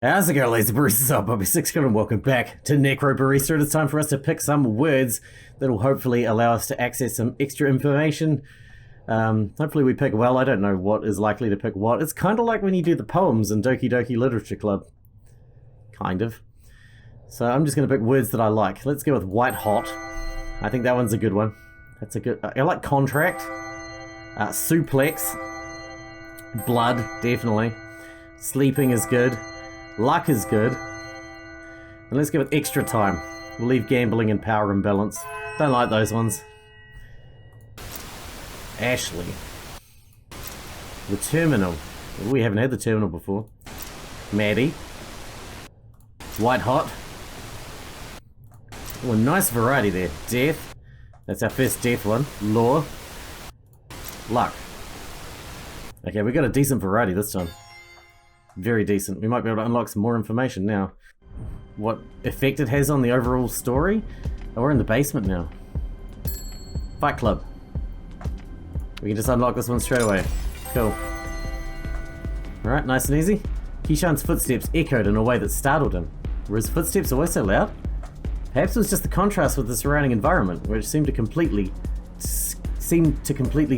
How's it going, lazy baristas? I'm Bobby Sixkilla and welcome back to Necrobarista. And it's time for us to pick some words that will hopefully allow us to access some extra information. Hopefully we pick well. I don't know what is likely to pick what. It's kind of like when you do the poems in Doki Doki Literature Club. Kind of. So I'm just going to pick words that I like. Let's go with white hot. I think that one's a good one. That's a good... I like contract. Suplex. Blood, definitely. Sleeping is good. Luck is good. And let's go with extra time. We'll leave gambling and power imbalance. Don't like those ones. Ashley. The terminal. We haven't had the terminal before. Maddie. White hot. Oh, a nice variety there. Death. That's our first death one. Law. Luck. Okay, we got a decent variety this time. Very decent. We might be able to unlock some more information now. What effect it has on the overall story? Oh, we're in the basement now. Fight Club. We can just unlock this one straight away. Cool. Alright, nice and easy. Kishan's footsteps echoed in a way that startled him. Were his footsteps always so loud? Perhaps it was just the contrast with the surrounding environment, which seemed to completely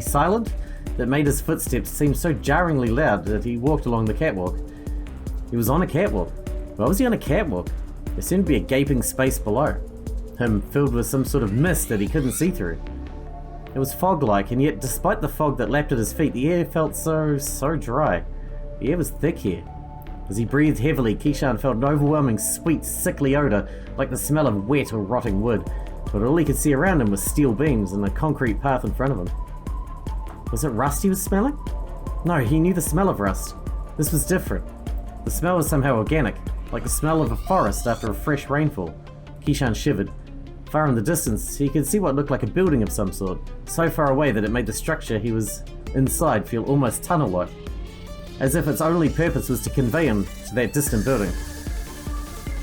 silent, that made his footsteps seem so jarringly loud that he walked along the catwalk. He was on a catwalk. Why was he on a catwalk? There seemed to be a gaping space below him, filled with some sort of mist that he couldn't see through. It was fog-like, and yet despite the fog that lapped at his feet, the air felt so dry. The air was thick here. As he breathed heavily, Kishan felt an overwhelming, sweet, sickly odor, like the smell of wet or rotting wood. But all he could see around him was steel beams and the concrete path in front of him. Was it rust he was smelling? No, he knew the smell of rust. This was different. The smell was somehow organic, like the smell of a forest after a fresh rainfall. Kishan shivered. Far in the distance, he could see what looked like a building of some sort, so far away that it made the structure he was inside feel almost tunnel-like, as if its only purpose was to convey him to that distant building.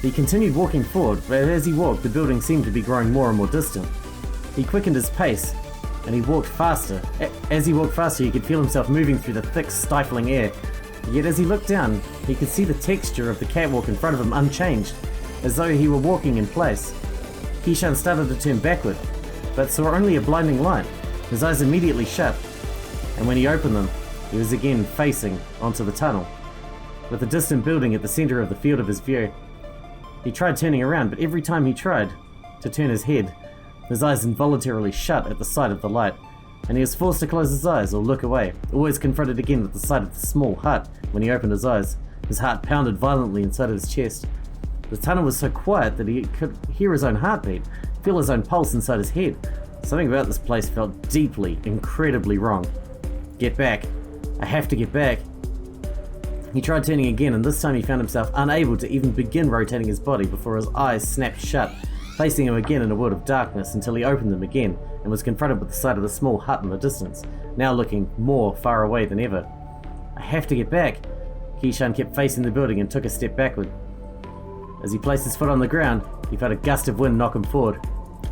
He continued walking forward, but as he walked, the building seemed to be growing more and more distant. He quickened his pace, and he walked faster. As he walked faster, he could feel himself moving through the thick, stifling air. Yet as he looked down, he could see the texture of the catwalk in front of him unchanged, as though he were walking in place. Kishan started to turn backward, but saw only a blinding light. His eyes immediately shut, and when he opened them, he was again facing onto the tunnel, with a distant building at the center of the field of his view. He tried turning around, but every time he tried to turn his head, his eyes involuntarily shut at the sight of the light, and he was forced to close his eyes or look away, always confronted again with the sight of the small hut. When he opened his eyes, his heart pounded violently inside of his chest. The tunnel was so quiet that he could hear his own heartbeat, feel his own pulse inside his head. Something about this place felt deeply, incredibly wrong. Get back. I have to get back. He tried turning again, and this time he found himself unable to even begin rotating his body before his eyes snapped shut, placing him again in a world of darkness until he opened them again and was confronted with the sight of the small hut in the distance, now looking more far away than ever. I have to get back. Kishan kept facing the building and took a step backward. As he placed his foot on the ground, he felt a gust of wind knock him forward.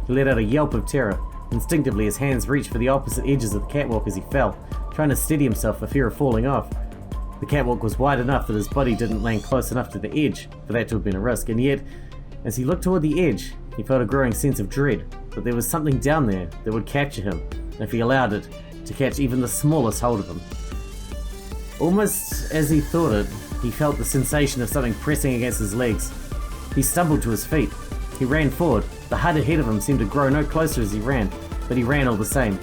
He let out a yelp of terror. Instinctively, his hands reached for the opposite edges of the catwalk as he fell, trying to steady himself for fear of falling off. The catwalk was wide enough that his body didn't land close enough to the edge for that to have been a risk, and yet, as he looked toward the edge, he felt a growing sense of dread, that there was something down there that would capture him, if he allowed it to catch even the smallest hold of him. Almost as he thought it, he felt the sensation of something pressing against his legs. He stumbled to his feet. He ran forward. The hut ahead of him seemed to grow no closer as he ran, but he ran all the same,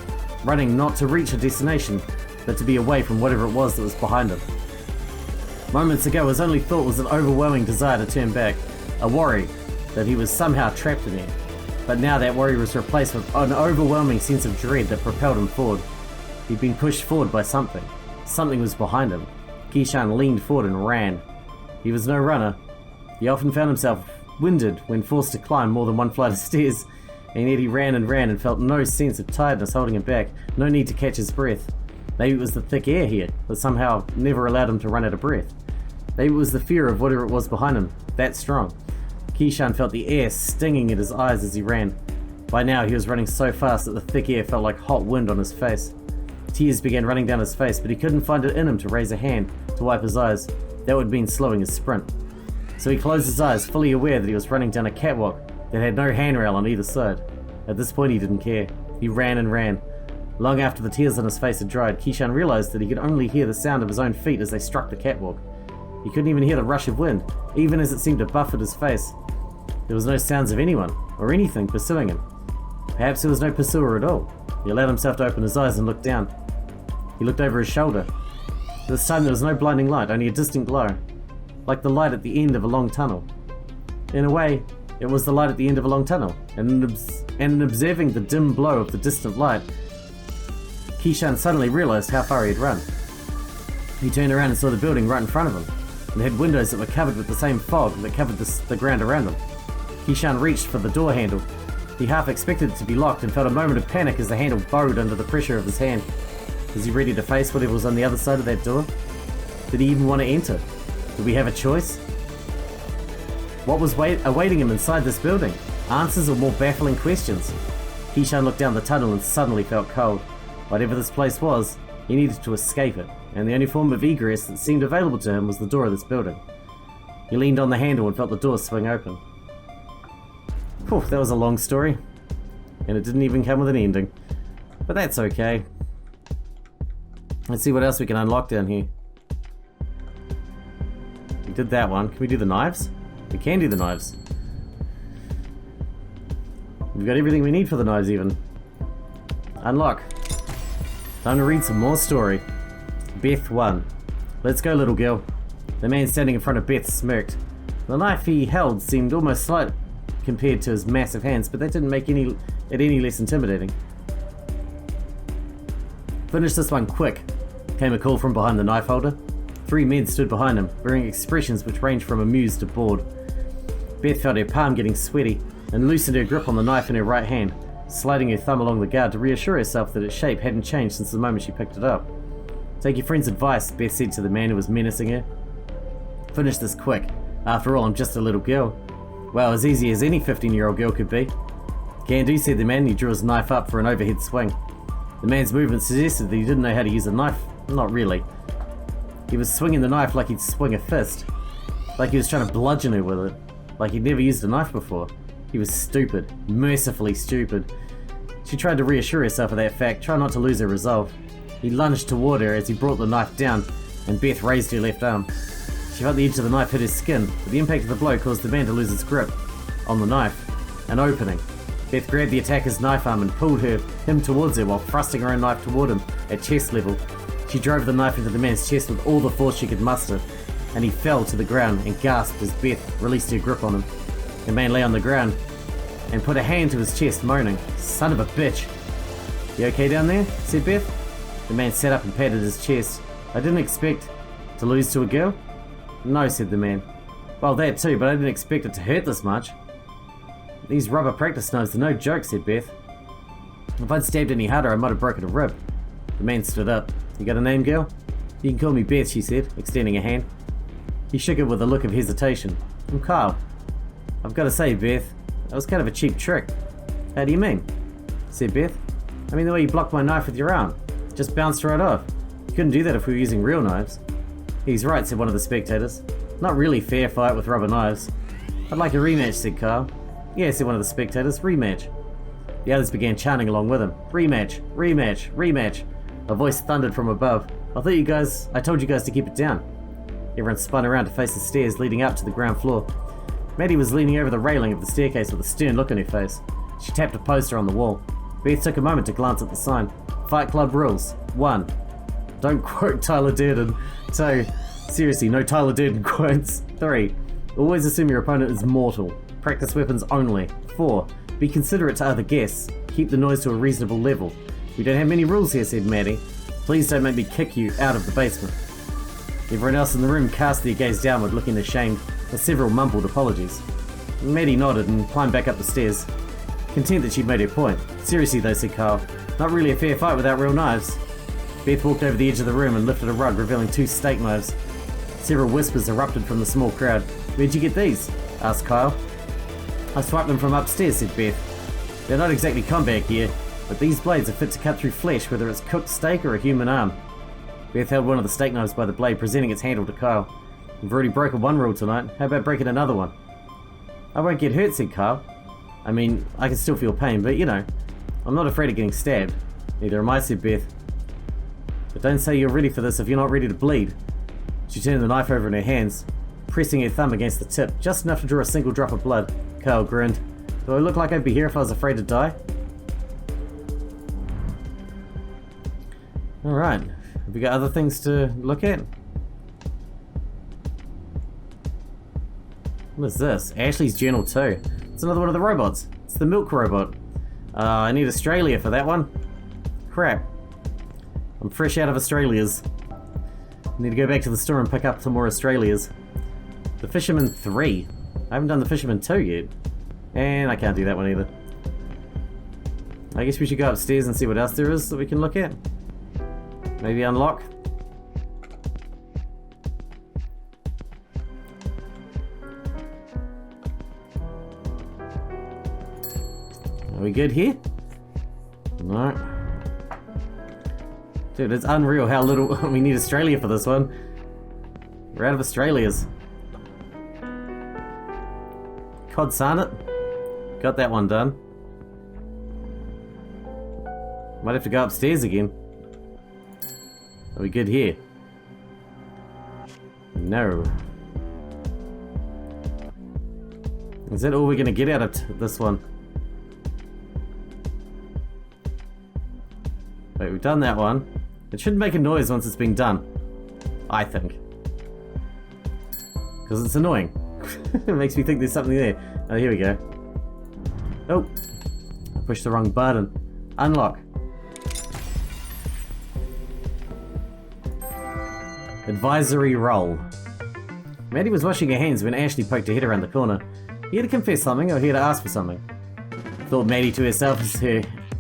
running not to reach a destination, but to be away from whatever it was that was behind him. Moments ago, his only thought was an overwhelming desire to turn back, a worry that he was somehow trapped in there. But now that worry was replaced with an overwhelming sense of dread that propelled him forward. He'd been pushed forward by something. Something was behind him. Kishan leaned forward and ran. He was no runner. He often found himself winded when forced to climb more than one flight of stairs, and yet he ran and felt no sense of tiredness holding him back, no need to catch his breath. Maybe it was the thick air here that somehow never allowed him to run out of breath. Maybe it was the fear of whatever it was behind him, that strong. Kishan felt the air stinging at his eyes as he ran. By now he was running so fast that the thick air felt like hot wind on his face. Tears began running down his face, but he couldn't find it in him to raise a hand to wipe his eyes. That would mean slowing his sprint. So he closed his eyes, fully aware that he was running down a catwalk that had no handrail on either side. At this point he didn't care. He ran and ran. Long after the tears on his face had dried, Keyshawn realized that he could only hear the sound of his own feet as they struck the catwalk. He couldn't even hear the rush of wind, even as it seemed to buffet his face. There was no sounds of anyone, or anything, pursuing him. Perhaps there was no pursuer at all. He allowed himself to open his eyes and look down. He looked over his shoulder. This time there was no blinding light, only a distant glow, like the light at the end of a long tunnel. In a way, it was the light at the end of a long tunnel, and in observing the dim glow of the distant light, Keyshawn suddenly realized how far he had run. He turned around and saw the building right in front of him, and had windows that were covered with the same fog that covered the ground around him. Keyshawn reached for the door handle. He half expected it to be locked and felt a moment of panic as the handle bowed under the pressure of his hand. Was he ready to face whatever was on the other side of that door? Did he even want to enter? Did we have a choice? What was awaiting him inside this building? Answers or more baffling questions? Keyshawn looked down the tunnel and suddenly felt cold. Whatever this place was, he needed to escape it, and the only form of egress that seemed available to him was the door of this building. He leaned on the handle and felt the door swing open. Whew, that was a long story, and it didn't even come with an ending. But that's okay. Let's see what else we can unlock down here. We did that one. Can we do the knives? We can do the knives. We've got everything we need for the knives even. Unlock. Time to read some more story. Beth 1. Let's go, little girl. The man standing in front of Beth smirked. The knife he held seemed almost slight compared to his massive hands, but that didn't make it any less intimidating. Finish this one quick, came a call from behind the knife holder. 3 men stood behind him, wearing expressions which ranged from amused to bored. Beth felt her palm getting sweaty and loosened her grip on the knife in her right hand, sliding her thumb along the guard to reassure herself that its shape hadn't changed since the moment she picked it up. Take your friend's advice, Beth said to the man who was menacing her. Finish this quick. After all, I'm just a little girl. Well, as easy as any 15-year-old girl could be. Can do, said the man, and he drew his knife up for an overhead swing. The man's movement suggested that he didn't know how to use a knife. Not really. He was swinging the knife like he'd swing a fist. Like he was trying to bludgeon her with it. Like he'd never used a knife before. He was stupid. Mercifully stupid. She tried to reassure herself of that fact, try not to lose her resolve. He lunged toward her as he brought the knife down, and Beth raised her left arm. She felt the edge of the knife hit her skin, but the impact of the blow caused the man to lose his grip on the knife. An opening. Beth grabbed the attacker's knife arm and pulled him towards her while thrusting her own knife toward him at chest level. She drove the knife into the man's chest with all the force she could muster, and he fell to the ground and gasped as Beth released her grip on him. The man lay on the ground and put a hand to his chest, moaning, "Son of a bitch." "You okay down there?" said Beth. The man sat up and patted his chest. "I didn't expect to lose to a girl." "No," said the man. "Well, that too, but I didn't expect it to hurt this much." "These rubber practice knives are no joke," said Beth. "If I'd stabbed any harder, I might have broken a rib." The man stood up. "You got a name, girl?" "You can call me Beth," she said, extending a hand. He shook it with a look of hesitation. "I'm Kyle." "I've got to say, Beth, that was kind of a cheap trick." "How do you mean?" said Beth. "I mean the way you blocked my knife with your arm. It just bounced right off. You couldn't do that if we were using real knives." "He's right," said one of the spectators. "Not really fair fight with rubber knives." "I'd like a rematch," said Kyle. "Yeah," said one of the spectators. "Rematch." The others began chanting along with him. "Rematch, rematch, rematch." A voice thundered from above. I told you guys to keep it down." Everyone spun around to face the stairs leading up to the ground floor. Maddie was leaning over the railing of the staircase with a stern look on her face. She tapped a poster on the wall. Beth took a moment to glance at the sign. Fight Club rules. 1. Don't quote Tyler Durden. 2. Seriously, no Tyler Durden quotes. 3. Always assume your opponent is mortal. Practice weapons only. 4. Be considerate to other guests. Keep the noise to a reasonable level. "We don't have many rules here," said Maddie. "Please don't make me kick you out of the basement." Everyone else in the room cast their gaze downward, looking ashamed, as several mumbled apologies. Maddie nodded and climbed back up the stairs, content that she'd made her point. "Seriously though," said Carl, "not really a fair fight without real knives." Beth walked over the edge of the room and lifted a rug, revealing 2 steak knives. Several whispers erupted from the small crowd. "Where'd you get these?" asked Kyle. "I swiped them from upstairs," said Beth. "They're not exactly combat gear, but these blades are fit to cut through flesh, whether it's cooked steak or a human arm." Beth held one of the steak knives by the blade, presenting its handle to Kyle. We've already broken one rule tonight. How about breaking another one? I won't get hurt, said Carl. I mean, I can still feel pain, but you know, I'm not afraid of getting stabbed. Neither am I, said Beth. But don't say you're ready for this if you're not ready to bleed. She turned the knife over in her hands, pressing her thumb against the tip, just enough to draw a single drop of blood. Carl grinned. Do I look like I'd be here if I was afraid to die? Alright, have we got other things to look at? What is this? Ashley's journal too. It's another one of the robots. It's the milk robot. I need Australia for that one. Crap. I'm fresh out of Australia's. I need to go back to the store and pick up some more Australia's. The Fisherman 3. I haven't done the Fisherman 2 yet. And I can't do that one either. I guess we should go upstairs and see what else there is that we can look at. Maybe unlock. Are we good here? No. Dude, it's unreal how little we need Australia for this one. We're out of Australia's. Cod Sarnet. Got that one done. Might have to go upstairs again. Are we good here? No. Is that all we're gonna get out of this one? Wait, we've done that one. It should make a noise once it's been done. I think. Because it's annoying. It makes me think there's something there. Oh, here we go. Oh. I pushed the wrong button. Unlock. Advisory role. Maddie was washing her hands when Ashley poked her head around the corner. Here to confess something or here to ask for something? Thought Maddie to herself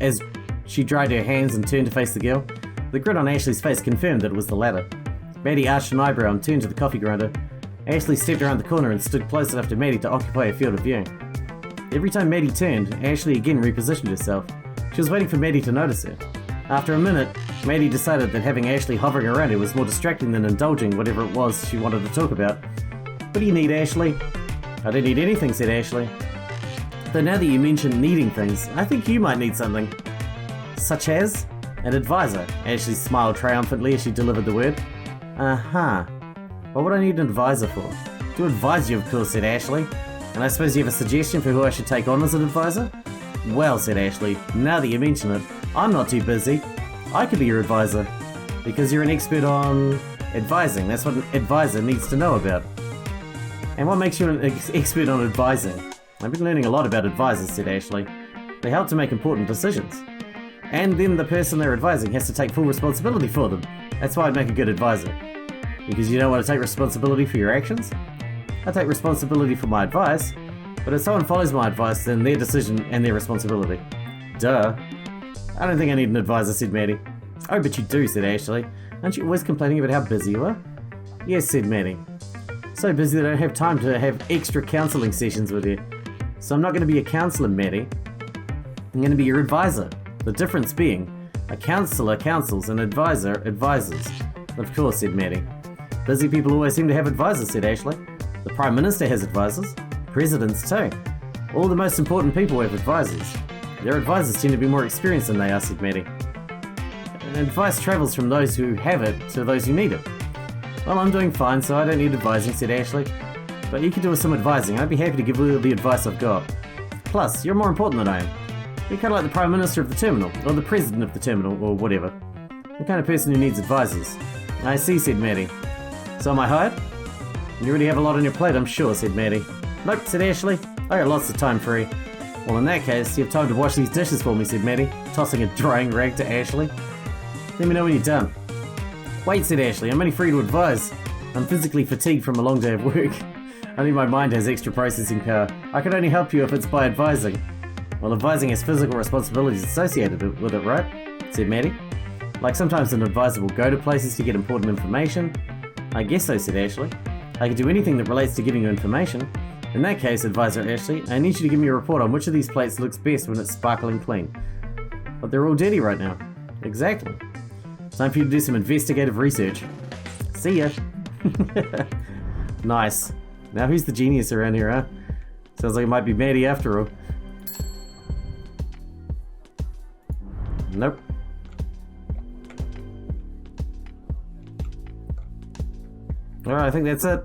as she dried her hands and turned to face the girl. The grin on Ashley's face confirmed that it was the latter. Maddie arched an eyebrow and turned to the coffee grinder. Ashley stepped around the corner and stood close enough to Maddie to occupy her field of view. Every time Maddie turned, Ashley again repositioned herself. She was waiting for Maddie to notice her. After a minute, Maddie decided that having Ashley hovering around her was more distracting than indulging whatever it was she wanted to talk about. What do you need, Ashley? I don't need anything, said Ashley. Though now that you mention needing things, I think you might need something. Such as? An advisor. Ashley smiled triumphantly as she delivered the word. Uh-huh. What would I need an advisor for? To advise you, of course, said Ashley. And I suppose you have a suggestion for who I should take on as an advisor? Well, said Ashley, now that you mention it, I'm not too busy. I could be your advisor. Because you're an expert on advising. That's what an advisor needs to know about. And what makes you an expert on advising? I've been learning a lot about advisors, said Ashley. They help to make important decisions. And then the person they're advising has to take full responsibility for them. That's why I'd make a good advisor. Because you don't want to take responsibility for your actions? I take responsibility for my advice, but if someone follows my advice, then their decision and their responsibility. Duh. I don't think I need an advisor, said Maddie. Oh, but you do, said Ashley. Aren't you always complaining about how busy you are? Yes, said Maddie. So busy that I don't have time to have extra counselling sessions with you. So I'm not going to be a counsellor, Maddie. I'm going to be your advisor. The difference being, a counsellor counsels and advisor advises. Of course, said Maddie. Busy people always seem to have advisors, said Ashley. The Prime Minister has advisors. Presidents too. All the most important people have advisors. Their advisors tend to be more experienced than they are, said Maddie. Advice travels from those who have it to those who need it. Well, I'm doing fine, so I don't need advising, said Ashley. But you could do with some advising. I'd be happy to give you the advice I've got. Plus, you're more important than I am. You're kind of like the Prime Minister of the Terminal, or the President of the Terminal, or whatever. The kind of person who needs advisors. I see, said Maddie. So am I hired? You already have a lot on your plate, I'm sure, said Maddie. Nope, said Ashley. I got lots of time free. Well, in that case, you have time to wash these dishes for me, said Maddie, tossing a drying rag to Ashley. Let me know when you're done. Wait, said Ashley, I'm only free to advise. I'm physically fatigued from a long day of work. Only my mind has extra processing power. I can only help you if it's by advising. Well, advising has physical responsibilities associated with it, right? Said Maddie. Like sometimes an advisor will go to places to get important information. I guess so, said Ashley. I can do anything that relates to giving you information. In that case, advisor Ashley, I need you to give me a report on which of these plates looks best when it's sparkling clean. But they're all dirty right now. Exactly. Time for you to do some investigative research. See ya. Nice. Now who's the genius around here, huh? Sounds like it might be Maddie after all. Nope. Alright, I think that's it.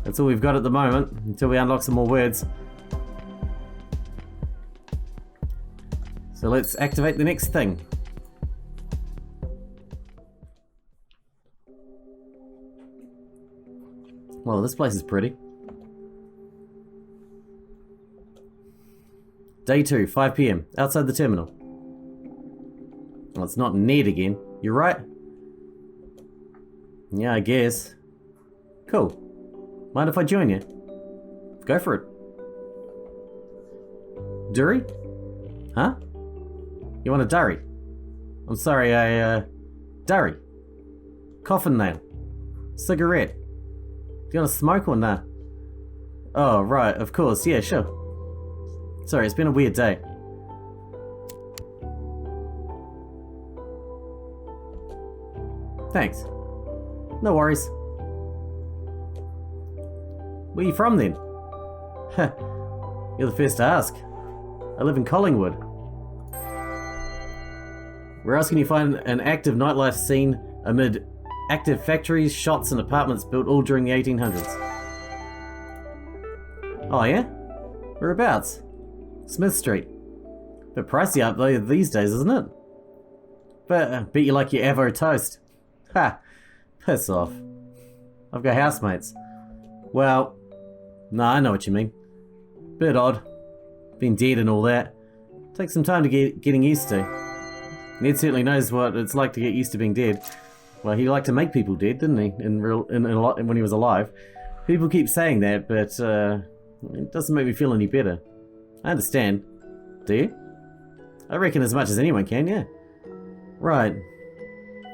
That's all we've got at the moment, until we unlock some more words. So let's activate the next thing. Well, this place is pretty. Day 2, 5 PM, outside the terminal. Well, it's not Ned again. You're right? Yeah, I guess. Cool. Mind if I join you? Go for it. Durry? Huh? You want a durry? I'm sorry, durry. Coffin nail. Cigarette. Do you want to smoke or nah? Oh, right, of course, yeah, sure. Sorry, it's been a weird day. Thanks. No worries. Where are you from then? Heh, you're the first to ask. I live in Collingwood. Where else can you find an active nightlife scene amid active factories, shops and apartments built all during the 1800s? Oh yeah? Whereabouts? Smith Street. Bit pricey up though these days, isn't it? But bet you like your Avo toast. Ha! Piss off. I've got housemates. Well, no, I know what you mean. Bit odd. Been dead and all that. Takes some time to getting used to. Ned certainly knows what it's like to get used to being dead. Well, he liked to make people dead, didn't he? When he was alive. People keep saying that, but it doesn't make me feel any better. I understand. Do you? I reckon as much as anyone can, yeah. Right.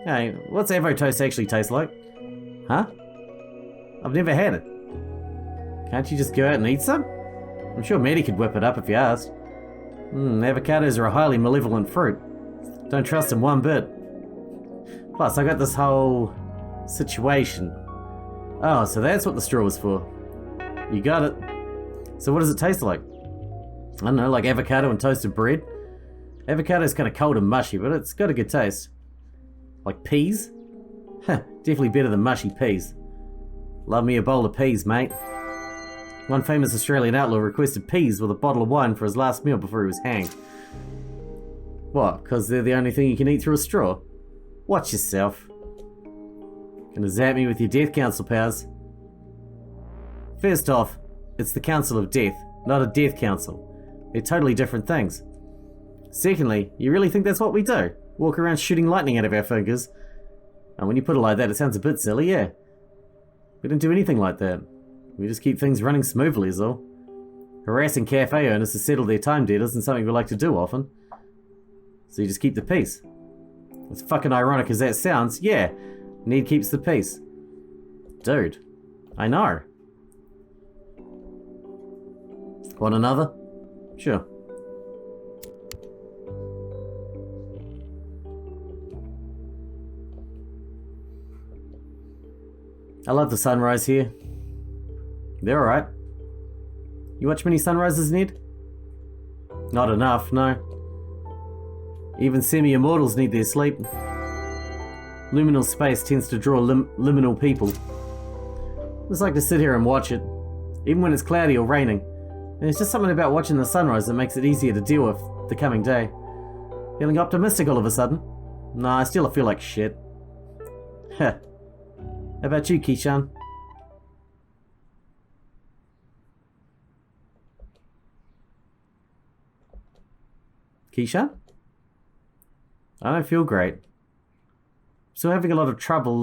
Hey, what's Avo toast actually taste like? Huh? I've never had it. Can't you just go out and eat some? I'm sure Maddie could whip it up if you asked. Avocados are a highly malevolent fruit. Don't trust them one bit. Plus, I got this whole situation. Oh, so that's what the straw was for. You got it. So what does it taste like? I don't know, like avocado and toasted bread? Avocado's kind of cold and mushy, but it's got a good taste. Like peas? Heh, definitely better than mushy peas. Love me a bowl of peas, mate. One famous Australian outlaw requested peas with a bottle of wine for his last meal before he was hanged. What, because they're the only thing you can eat through a straw? Watch yourself. Gonna zap me with your death council powers. First off, it's the Council of Death, not a death council. They're totally different things. Secondly, you really think that's what we do? Walk around shooting lightning out of our fingers? And when you put it like that, it sounds a bit silly, yeah. We don't do anything like that. We just keep things running smoothly is all. Harassing cafe owners to settle their time debt isn't something we like to do often. So you just keep the peace. As fucking ironic as that sounds, yeah, Ned keeps the peace. Dude, I know. Want another? Sure. I love the sunrise here. They're alright. You watch many sunrises, Ned? Not enough, no. Even semi-immortals need their sleep. Liminal space tends to draw liminal people. I just like to sit here and watch it, even when it's cloudy or raining. And it's just something about watching the sunrise that makes it easier to deal with the coming day. Feeling optimistic all of a sudden? Nah, I still feel like shit. Heh. How about you, Keishan? Keishan? I don't feel great. Still having a lot of trouble,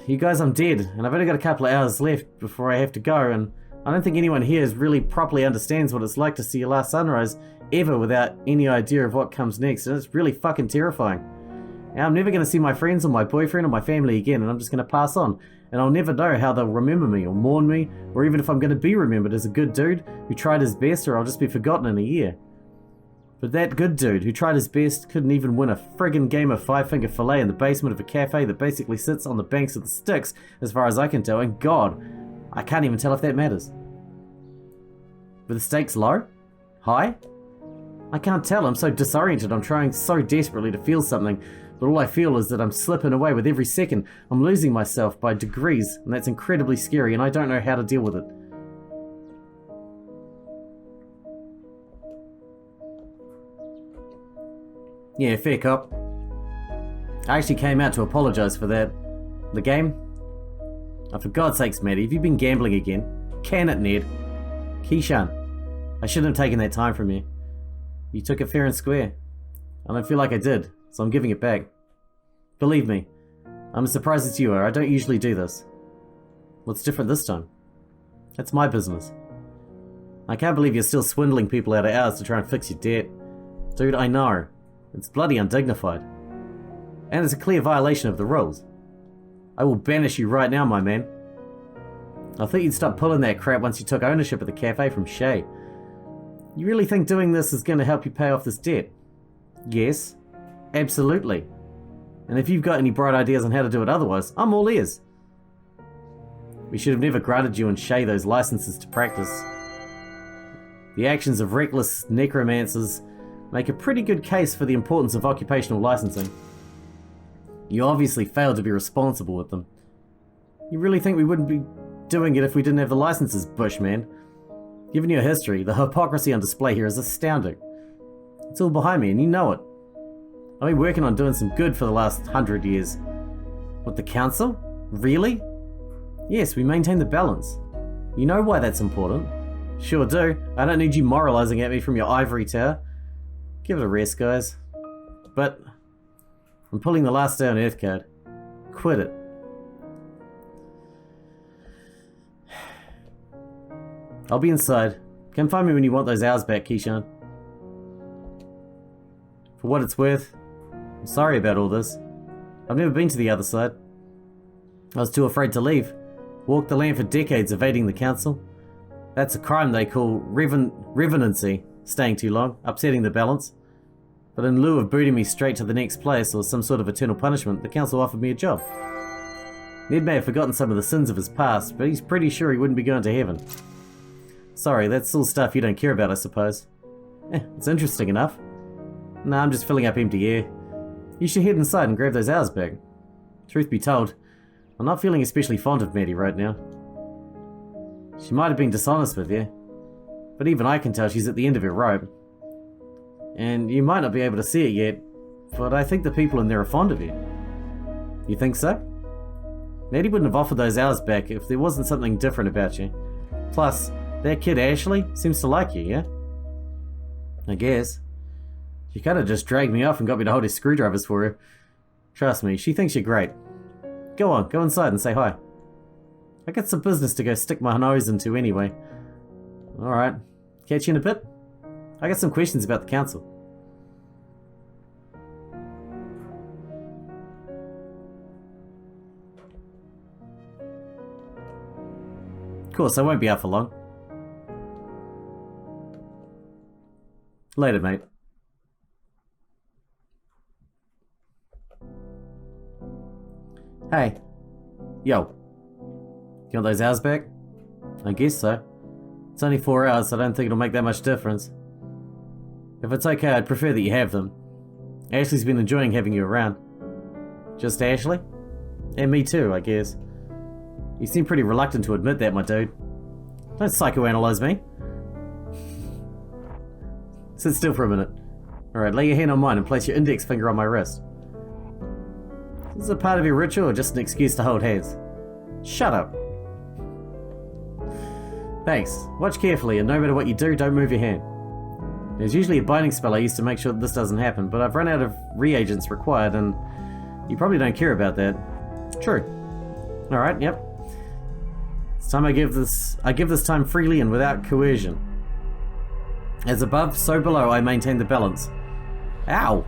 You guys, I'm dead, and I've only got a couple of hours left before I have to go, and I don't think anyone here really properly understands what it's like to see your last sunrise ever without any idea of what comes next, and it's really fucking terrifying. And I'm never going to see my friends or my boyfriend or my family again, and I'm just going to pass on. And I'll never know how they'll remember me or mourn me, or even if I'm going to be remembered as a good dude who tried his best, or I'll just be forgotten in a year. But that good dude who tried his best couldn't even win a friggin' game of five-finger fillet in the basement of a cafe that basically sits on the banks of the Styx, as far as I can tell, and God, I can't even tell if that matters. Were the stakes low? High? I can't tell, I'm so disoriented, I'm trying so desperately to feel something, but all I feel is that I'm slipping away with every second. I'm losing myself by degrees, and that's incredibly scary, and I don't know how to deal with it. Yeah, fair cop. I actually came out to apologise for that. The game? Oh, for God's sakes, Maddie, have you been gambling again? Can it, Ned? Keyshawn, I shouldn't have taken that time from you. You took it fair and square. I don't feel like I did, so I'm giving it back. Believe me, I'm as surprised as you are. I don't usually do this. What's different this time? That's my business. I can't believe you're still swindling people out of hours to try and fix your debt. Dude, I know. It's bloody undignified. And it's a clear violation of the rules. I will banish you right now, my man. I thought you'd stop pulling that crap once you took ownership of the cafe from Shay. You really think doing this is going to help you pay off this debt? Yes, absolutely. And if you've got any bright ideas on how to do it otherwise, I'm all ears. We should have never granted you and Shay those licenses to practice. The actions of reckless necromancers make a pretty good case for the importance of occupational licensing. You obviously failed to be responsible with them. You really think we wouldn't be doing it if we didn't have the licenses, Bushman? Given your history, the hypocrisy on display here is astounding. It's all behind me, and you know it. I've been working on doing some good for the last 100 years. What, the council? Really? Yes, we maintain the balance. You know why that's important? Sure do. I don't need you moralizing at me from your ivory tower. Give it a rest, guys. But I'm pulling the last day on Earth card. Quit it. I'll be inside. Come find me when you want those hours back, Keyshawn. For what it's worth, I'm sorry about all this. I've never been to the other side. I was too afraid to leave. Walked the land for decades evading the council. That's a crime they call revenancy, staying too long, upsetting the balance. But in lieu of booting me straight to the next place or some sort of eternal punishment, the council offered me a job. Ned may have forgotten some of the sins of his past, but he's pretty sure he wouldn't be going to heaven. Sorry, that's all stuff you don't care about, I suppose. It's interesting enough. Nah, I'm just filling up empty air. You should head inside and grab those hours back. Truth be told, I'm not feeling especially fond of Maddie right now. She might have been dishonest with you, but even I can tell she's at the end of her rope. And you might not be able to see it yet, but I think the people in there are fond of you. You think so? Maddie wouldn't have offered those hours back if there wasn't something different about you. Plus, that kid Ashley seems to like you, yeah? I guess. She kind of just dragged me off and got me to hold his screwdrivers for her. Trust me, she thinks you're great. Go on, go inside and say hi. I got some business to go stick my nose into anyway. Alright, catch you in a bit. I got some questions about the council. Of course, I won't be out for long. Later, mate. Hey. Yo. You want those hours back? I guess so. It's only 4 hours, so I don't think it'll make that much difference. If it's okay, I'd prefer that you have them. Ashley's been enjoying having you around. Just Ashley? And me too, I guess. You seem pretty reluctant to admit that, my dude. Don't psychoanalyze me. Sit still for a minute. Alright, lay your hand on mine and place your index finger on my wrist. Is this a part of your ritual or just an excuse to hold hands? Shut up. Thanks. Watch carefully, and no matter what you do, don't move your hand. There's usually a binding spell I use to make sure that this doesn't happen, but I've run out of reagents required, and you probably don't care about that. True. Alright, yep. It's time I give this time freely and without coercion. As above, so below, I maintain the balance. Ow!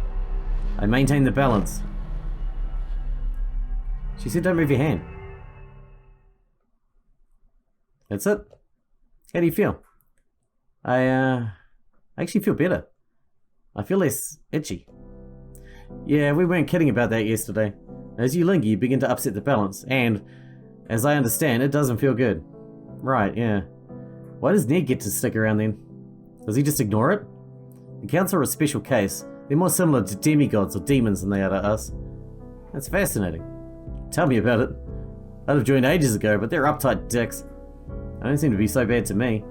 I maintain the balance. She said don't move your hand. That's it. How do you feel? I actually feel better. I feel less itchy. Yeah, we weren't kidding about that yesterday. As you linger, you begin to upset the balance, and, as I understand, it doesn't feel good. Right, yeah. Why does Ned get to stick around then? Does he just ignore it? The Counts are a special case. They're more similar to demigods or demons than they are to us. That's fascinating. Tell me about it. I'd have joined ages ago, but they're uptight dicks. They don't seem to be so bad to me.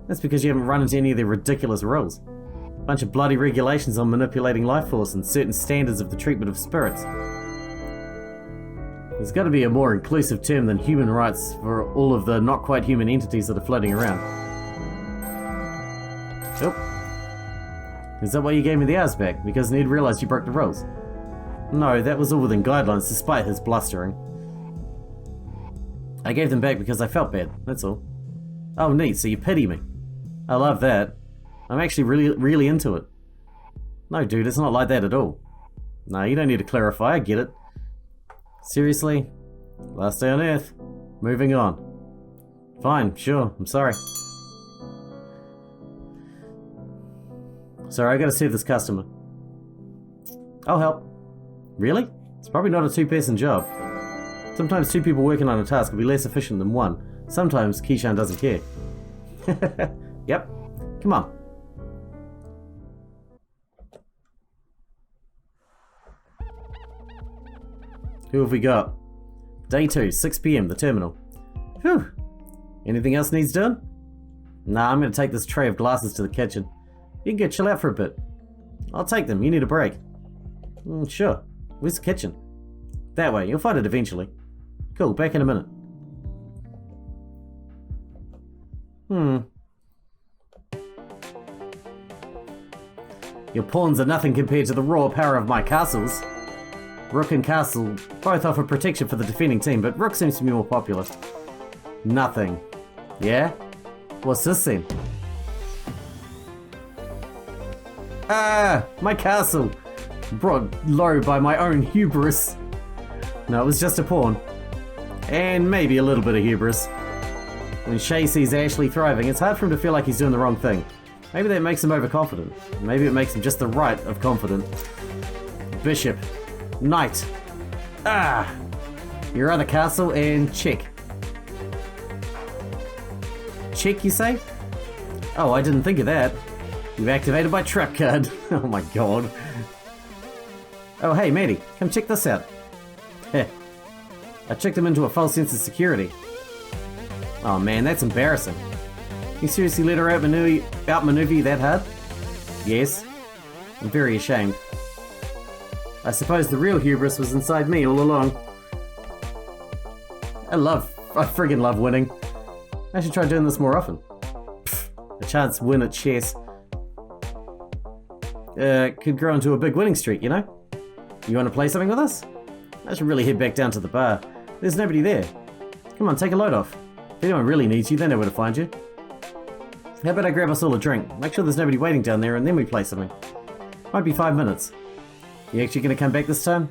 That's because you haven't run into any of their ridiculous rules. Bunch of bloody regulations on manipulating life force and certain standards of the treatment of spirits. There's got to be a more inclusive term than human rights for all of the not quite human entities that are floating around. Oh. Is that why you gave me the hours back? Because Ned realized you broke the rules? No, that was all within guidelines despite his blustering. I gave them back because I felt bad, that's all. Oh neat, so you pity me. I love that. I'm actually really into it. No dude, it's not like that at all. No, you don't need to clarify, I get it. Seriously? Last day on Earth. Moving on. Fine, sure, I'm sorry. Sorry, I gotta serve this customer. I'll help. Really? It's probably not a two-person job. Sometimes two people working on a task will be less efficient than one. Sometimes Keyshawn doesn't care. Yep. Come on. Who have we got? Day 2, 6 PM, the terminal. Whew. Anything else needs done? Nah, I'm gonna take this tray of glasses to the kitchen. You can go chill out for a bit. I'll take them, you need a break. Sure. Where's the kitchen? That way, you'll find it eventually. Cool, back in a minute. Your pawns are nothing compared to the raw power of my castles. Rook and Castle both offer protection for the defending team, but Rook seems to be more popular. Nothing. Yeah? What's this then? Ah! My castle! Brought low by my own hubris. No, it was just a pawn. And maybe a little bit of hubris. When Shay sees Ashley thriving, it's hard for him to feel like he's doing the wrong thing. Maybe that makes him overconfident. Maybe it makes him just the right of confident. Bishop. Knight. Ah! Your other castle and check. Check, you say? Oh, I didn't think of that. You've activated my trap card. Oh my god. Oh hey, Maddie, come check this out. Heh. I checked him into a false sense of security. Oh man, that's embarrassing. You seriously let her outmaneuver you that hard? Yes. I'm very ashamed. I suppose the real hubris was inside me all along. I friggin' love winning. I should try doing this more often. Pfft, a chance to win at chess. Could grow into a big winning streak, you know? You want to play something with us? I should really head back down to the bar. There's nobody there. Come on, take a load off. If anyone really needs you, they know where to find you. How about I grab us all a drink? Make sure there's nobody waiting down there and then we play something. Might be 5 minutes. You actually gonna come back this time?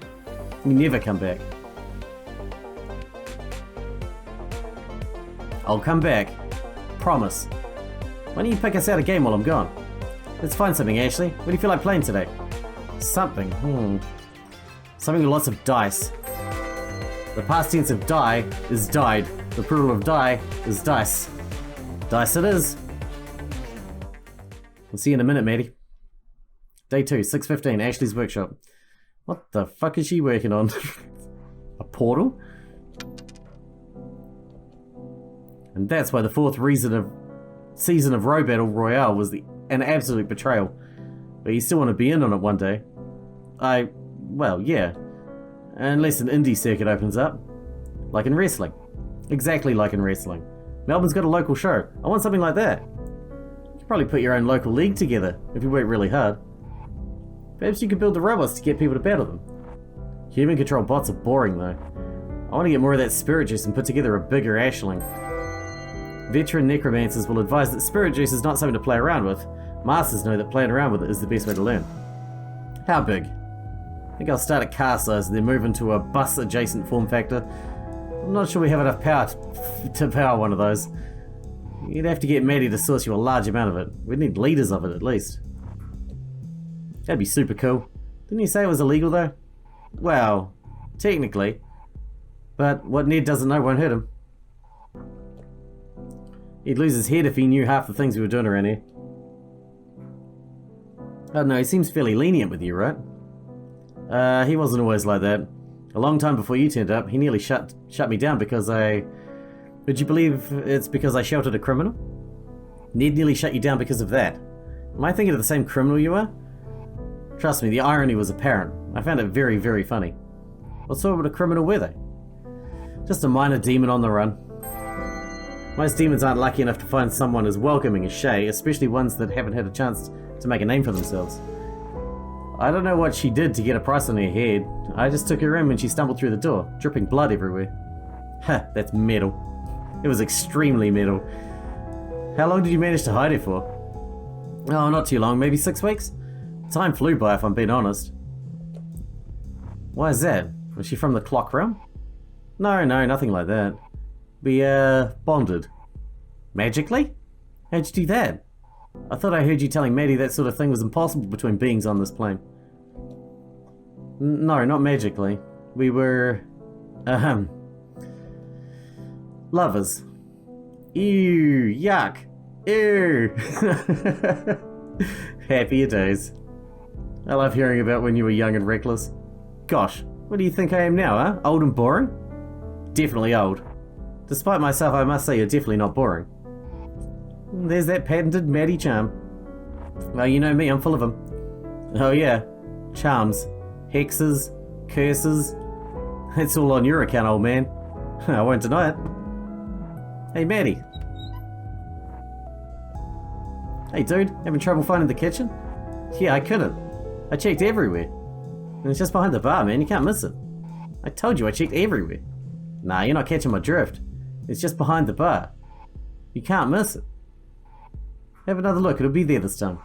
You never come back. I'll come back. Promise. Why don't you pick us out a game while I'm gone? Let's find something, Ashley. What do you feel like playing today? Something. Something with lots of dice. The past tense of die is died. The plural of die is dice. Dice it is. We'll see you in a minute, matey. Day 2, 6:15, Ashley's workshop. What the fuck is she working on? A portal? And that's why the 4th season of Row Battle Royale was an absolute betrayal. But you still want to be in on it one day. Well, yeah. Unless an indie circuit opens up. Like in wrestling. Exactly like in wrestling. Melbourne's got a local show. I want something like that. You could probably put your own local league together if you work really hard. Perhaps you could build the robots to get people to battle them. Human control bots are boring though. I want to get more of that spirit juice and put together a bigger Ashling. Veteran necromancers will advise that spirit juice is not something to play around with. Masters know that playing around with it is the best way to learn. How big? I think I'll start at car size and then move into a bus adjacent form factor. I'm not sure we have enough power to power one of those. You'd have to get Maddie to source you a large amount of it. We'd need liters of it at least. That'd be super cool. Didn't you say it was illegal though? Well, technically. But what Ned doesn't know won't hurt him. He'd lose his head if he knew half the things we were doing around here. I don't know, he seems fairly lenient with you, right? He wasn't always like that. A long time before you turned up, he nearly shut me down because I... Would you believe it's because I sheltered a criminal? Ned nearly shut you down because of that. Am I thinking of the same criminal you are? Trust me, the irony was apparent. I found it very, very funny. What sort of a criminal were they? Just a minor demon on the run. Most demons aren't lucky enough to find someone as welcoming as Shay, especially ones that haven't had a chance to make a name for themselves. I don't know what she did to get a price on her head. I just took her in when she stumbled through the door, dripping blood everywhere. Ha, that's metal. It was extremely metal. How long did you manage to hide it for? Oh, not too long, maybe 6 weeks? Time flew by if I'm being honest. Why is that? Was she from the clock realm? No, nothing like that. We, bonded. Magically? How'd you do that? I thought I heard you telling Maddie that sort of thing was impossible between beings on this plane. No, not magically. We were... lovers. Ew, yuck. Ew. Happier days. I love hearing about when you were young and reckless. Gosh, what do you think I am now, huh? Old and boring? Definitely old. Despite myself, I must say you're definitely not boring. There's that patented Maddie charm. Well, you know me, I'm full of them. Oh yeah, charms, hexes, curses. It's all on your account, old man. I won't deny it. Hey, Maddie. Hey, dude, having trouble finding the kitchen? Yeah, I couldn't. I checked everywhere. And it's just behind the bar, man, you can't miss it. I told you I checked everywhere. Nah, you're not catching my drift. It's just behind the bar. You can't miss it. Have another look, it'll be there this time.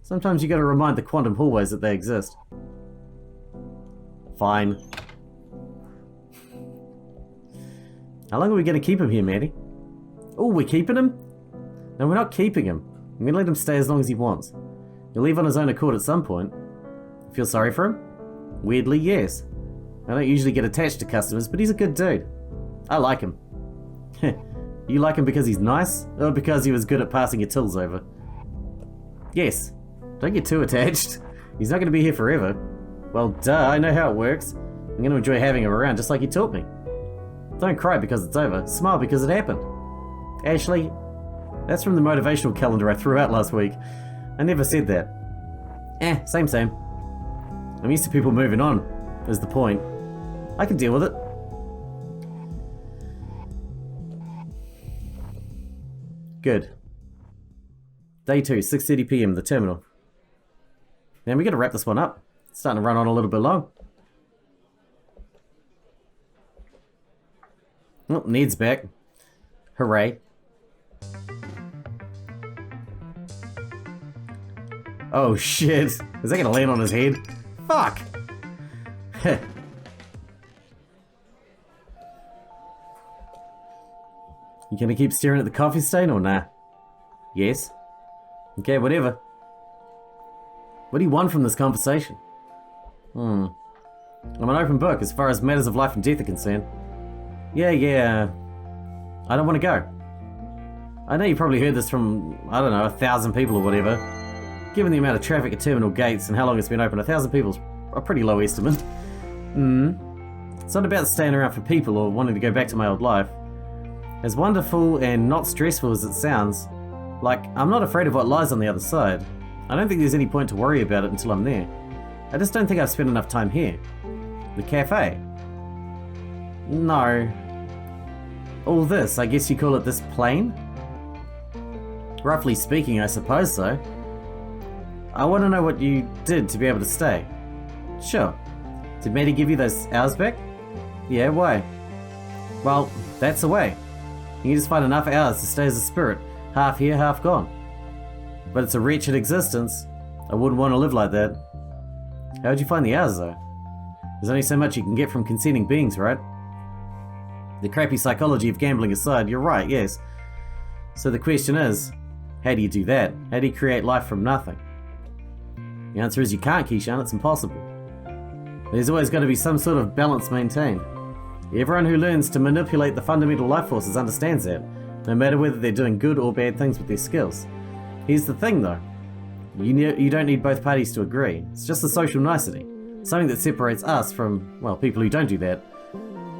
Sometimes you gotta remind the quantum hallways that they exist. Fine. How long are we gonna keep him here, Maddie? Oh, we're keeping him? No, we're not keeping him. I'm gonna let him stay as long as he wants. He'll leave on his own accord at some point. Feel sorry for him? Weirdly, yes. I don't usually get attached to customers, but he's a good dude. I like him. You like him because he's nice, or because he was good at passing your tills over? Yes. Don't get too attached. He's not going to be here forever. Well, duh, I know how it works. I'm going to enjoy having him around just like he taught me. Don't cry because it's over. Smile because it happened. Ashley, that's from the motivational calendar I threw out last week. I never said that. Same. I'm used to people moving on, is the point. I can deal with it. Good. Day 2, 6:30 PM, the terminal. Man, we gotta wrap this one up. It's starting to run on a little bit long. Oh, Ned's back. Hooray. Oh shit. Is that gonna land on his head? Fuck! You gonna keep staring at the coffee stain or nah? Yes? Okay, whatever. What do you want from this conversation? I'm an open book as far as matters of life and death are concerned. Yeah. I don't want to go. I know you probably heard this from, I don't know, 1,000 people or whatever. Given the amount of traffic at terminal gates and how long it's been open, 1,000 people's a pretty low estimate. It's not about staying around for people or wanting to go back to my old life. As wonderful and not stressful as it sounds, like, I'm not afraid of what lies on the other side. I don't think there's any point to worry about it until I'm there. I just don't think I've spent enough time here. The cafe? No. All this, I guess you call it this plane? Roughly speaking, I suppose so. I want to know what you did to be able to stay. Sure. Did Maddie give you those hours back? Yeah, why? Well, that's the way. You can just find enough hours to stay as a spirit, half here, half gone. But it's a wretched existence. I wouldn't want to live like that. How'd you find the hours, though? There's only so much you can get from consenting beings, right? The crappy psychology of gambling aside, you're right, yes. So the question is, how do you do that? How do you create life from nothing? The answer is you can't, Keyshawn, it's impossible. There's always got to be some sort of balance maintained. Everyone who learns to manipulate the fundamental life forces understands that, no matter whether they're doing good or bad things with their skills. Here's the thing though, you don't need both parties to agree. It's just a social nicety, something that separates us from, well, people who don't do that.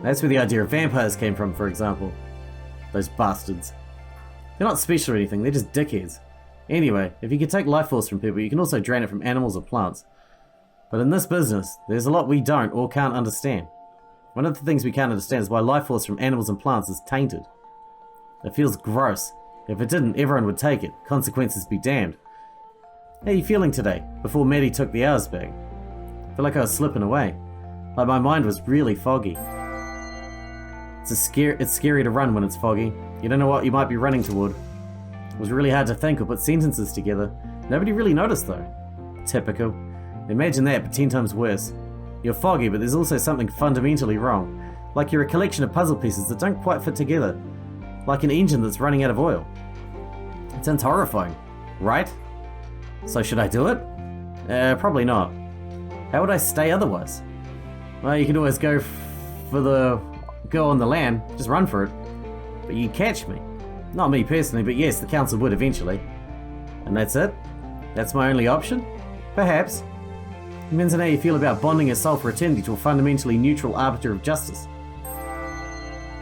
That's where the idea of vampires came from, for example. Those bastards. They're not special or anything, they're just dickheads. Anyway, if you can take life force from people, you can also drain it from animals or plants. But in this business, there's a lot we don't or can't understand. One of the things we can't understand is why life force from animals and plants is tainted. It feels gross. If it didn't, everyone would take it. Consequences be damned. How are you feeling today, before Maddie took the hours back? I feel like I was slipping away. Like my mind was really foggy. It's scary to run when it's foggy. You don't know what you might be running toward. It was really hard to think or put sentences together. Nobody really noticed though. Typical. Imagine that, but 10 times worse. You're foggy, but there's also something fundamentally wrong. Like you're a collection of puzzle pieces that don't quite fit together. Like an engine that's running out of oil. It sounds horrifying, right? So should I do it? Probably not. How would I stay otherwise? Well, you can always go on the land, just run for it. But you'd catch me. Not me personally, but yes, the council would eventually. And that's it? That's my only option? Perhaps. Depends on how you feel about bonding yourself for eternity to a fundamentally neutral arbiter of justice.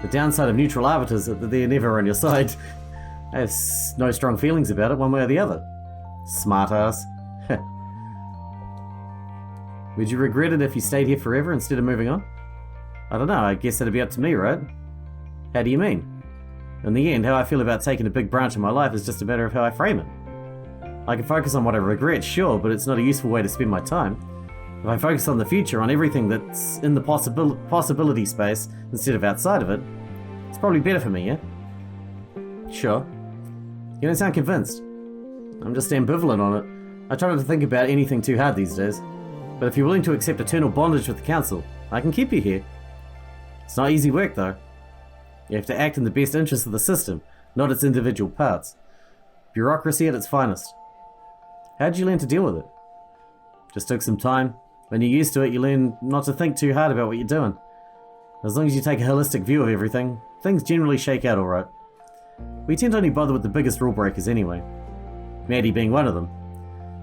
The downside of neutral arbiters is that they're never on your side. I have no strong feelings about it one way or the other. Smart ass. Would you regret it if you stayed here forever instead of moving on? I don't know, I guess it'd be up to me, right? How do you mean? In the end, how I feel about taking a big branch of my life is just a matter of how I frame it. I can focus on what I regret, sure, but it's not a useful way to spend my time. If I focus on the future, on everything that's in the possibility space instead of outside of it, it's probably better for me, yeah? Sure. You don't sound convinced. I'm just ambivalent on it. I try not to think about anything too hard these days. But if you're willing to accept eternal bondage with the council, I can keep you here. It's not easy work though. You have to act in the best interest of the system, not its individual parts. Bureaucracy at its finest. How did you learn to deal with it? Just took some time. When you're used to it, you learn not to think too hard about what you're doing. As long as you take a holistic view of everything, things generally shake out alright. We tend to only bother with the biggest rule breakers anyway. Maddie being one of them.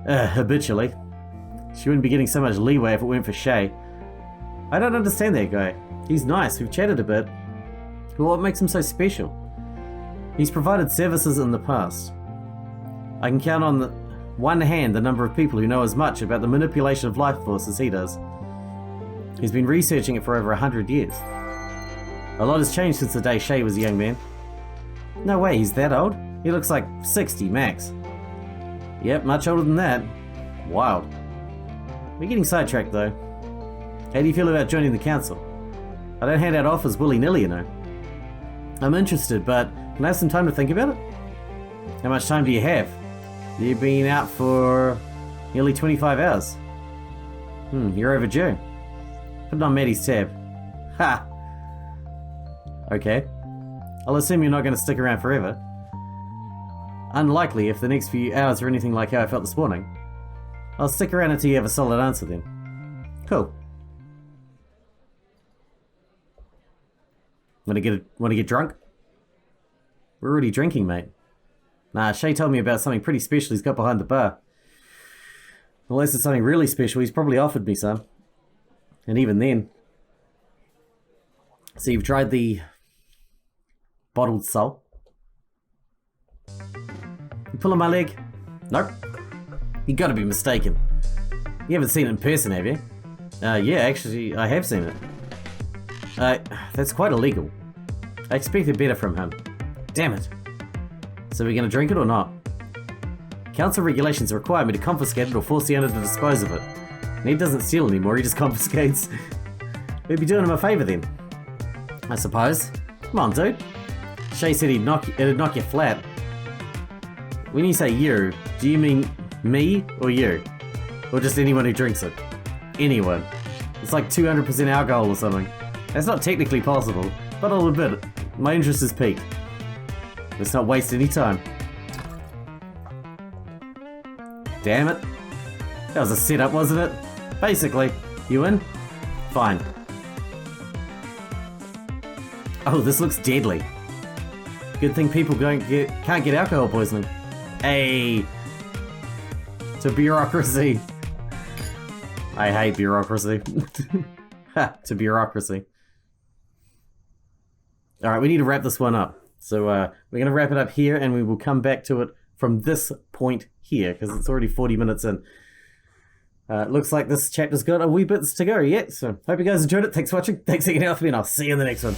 Habitually. She wouldn't be getting so much leeway if it weren't for Shay. I don't understand that guy. He's nice, we've chatted a bit. But what makes him so special? He's provided services in the past. I can count on one hand the number of people who know as much about the manipulation of life force as he does. He's been researching it for over 100 years. A lot has changed since the day Shay was a young man. No way, he's that old? He looks like 60 max. Yep, much older than that. Wild. We're getting sidetracked though. How do you feel about joining the council? I don't hand out offers willy-nilly, you know. I'm interested, but can I have some time to think about it? How much time do you have? You've been out for nearly 25 hours. You're overdue. Put it on Maddie's tab. Ha! Okay. I'll assume you're not going to stick around forever. Unlikely if the next few hours are anything like how I felt this morning. I'll stick around until you have a solid answer then. Cool. Want to get drunk? We're already drinking, mate. Nah, Shay told me about something pretty special he's got behind the bar. Unless it's something really special, he's probably offered me some. And even then. So you've tried the bottled soul? You pulling my leg? Nope. You gotta be mistaken. You haven't seen it in person, have you? Yeah, actually, I have seen it. That's quite illegal. I expected better from him. Damn it. So we're gonna drink it or not? Council regulations require me to confiscate it or force the owner to dispose of it. And he doesn't steal anymore, he just confiscates. We'd be doing him a favour then. I suppose. Come on, dude. Shay said it'd knock you flat. When you say you, do you mean me or you? Or just anyone who drinks it? Anyone. It's like 200% alcohol or something. That's not technically possible, but I'll admit it. My interest is piqued. Let's not waste any time. Damn it. That was a setup, wasn't it? Basically. You in? Fine. Oh, this looks deadly. Good thing people can't get alcohol poisoning. Hey! To bureaucracy. I hate bureaucracy. To bureaucracy. Alright, we need to wrap this one up. So we're going to wrap it up here, and we will come back to it from this point here, because it's already 40 minutes in. Looks like this chapter's got a wee bits to go yet, so hope you guys enjoyed it. Thanks for watching, thanks for hanging out with me, and I'll see you in the next one.